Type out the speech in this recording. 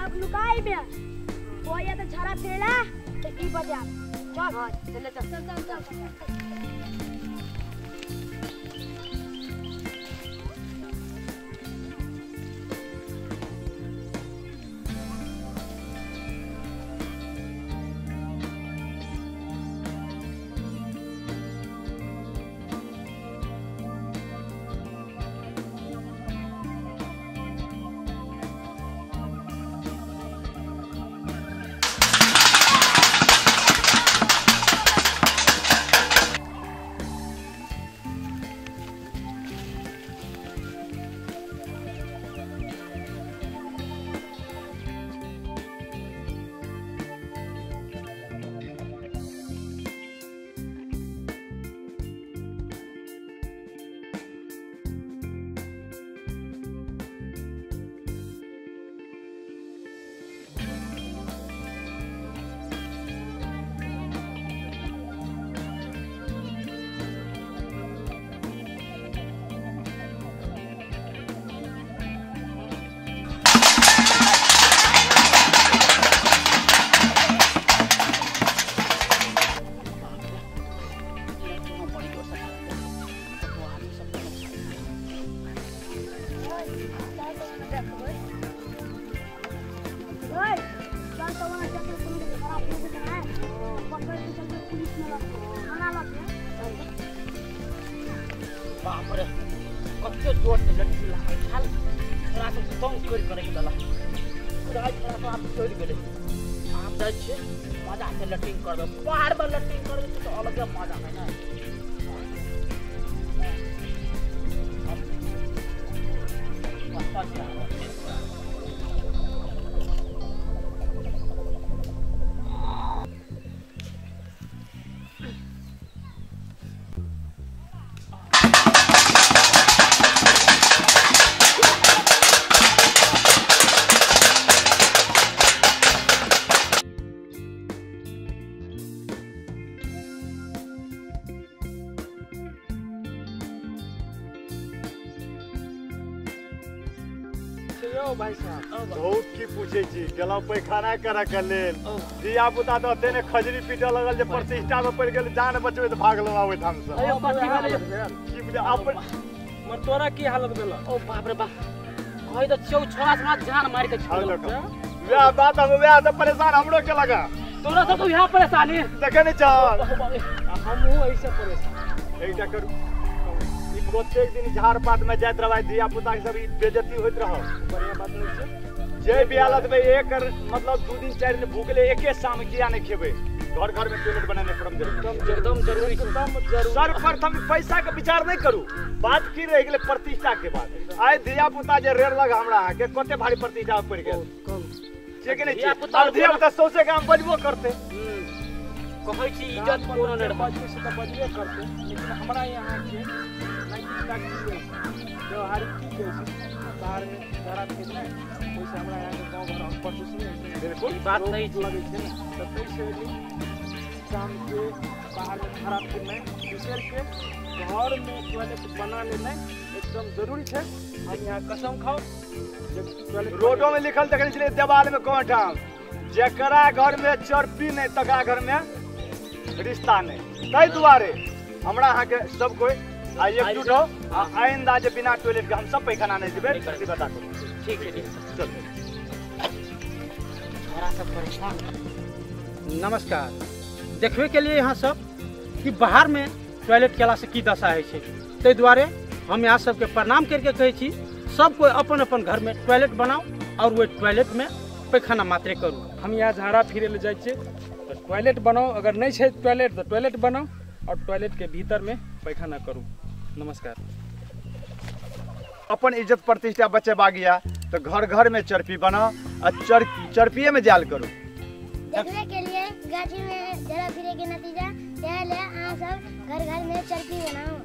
सब लुकाई में वो ये तो झरा फेला तो ई बजा चल हां चल चल चल चल बाप रे कत्ते जोर से लटकी लागल छल तोरा सब तंग चोरी करे के दला रात तोरा सब आप चोरी गेले आप जाइ छै मजा से लटिंग करबे पहाड़ पर लटिंग करबे तो अलग मजा है ना भाई साहब बहुत की पूछे छी गेलौ पैखाना करे के लेल दिया पुता तो तेने खजरी पीटे लगल जे प्रतिष्ठा में पड़ गेल जान बचबे त भागलो आवे धाम से अयो कथि भेलै की बुझे अपन मर तोरा की हालत भेल ओ बाप रे बाप कहि त छौ छास मास जान मार के छोड़ वह बात हम वह से परेशान हमरो के लगा तोरा तो यहां परेशानी देखे नहीं चल हमहु ऐसे परेशान एकटा करू प्रत्येक दिन झाड़ पात में जात रहा दिया पुता के सब बेइज्जती होत रहो बढ़िया बात नहीं छै जे भी हालत में एक मतलब 2 दिन 4 दिन भूखले एके शाम किया नहीं खेबे घर घर में टॉयलेट बनाने एकदम जरूरी सर्वप्रथम पैसा के विचार नहीं करू बात की रह गेले प्रतिष्ठा के बाद आय दिया पुता जे रेर लगा हमरा के कते भारी प्रतिष्ठा पड़ गेल छै कि नहीं दिया पुता सोचे के हम बजबो करते कहै छी इज्जत कोनो ने बात से तो बजबे करते लेकिन हमरा यहां के जो हर चीज बाहर में जरा खेलना वैसे हमरा यहाँ के गांव घर प्रदूषण नहीं बिल्कुल बात सही लगे छै ना तो कैसे शाम के बाहर में खराब खेलना दूसरे के घर में टॉयलेट बना लेना एकदम जरूरी है हम यहाँ कसम खाओ रोडों में लिखल देखने छलिए देवाल में कोन ठाम जेकरा घर में चरपी नहीं तकरा घर में रिश्ता नहीं तै दुआरे हमरा यहाँ के सब कोई एकजुट हो आइंदा जे बिना टॉयलेट के हम सब पैखाना नहीं देबे से बता दो ठीक है चल थोड़ा सा परेशान नमस्कार देखबे के लिए यहाँ सब कि बाहर में टॉयलेट केला से की दशा है छै तै दुआरे हम यहाँ सबके प्रणाम करके कहै छी सब कोई अपन अपन घर में टॉयलेट बनाओ और वो टॉयलेट में पैखाना मात्रे करू हम यहाँ झाड़ा फिरे ले जाए छे तो टॉयलेट बनाओ अगर नहीं है टॉयलेट तो टॉयलेट बनाओ और टॉयलेट के भीतर में पैखाना करू नमस्कार अपन इज्जत प्रतिष्ठा बचेबा गया तो घर घर में चरपी बनाओ और चरपिए में जाल करो देखने के लिए गाछी में जरा फिरे के नतीजा यह ले आप सब घर घर में चरपी बनाओ।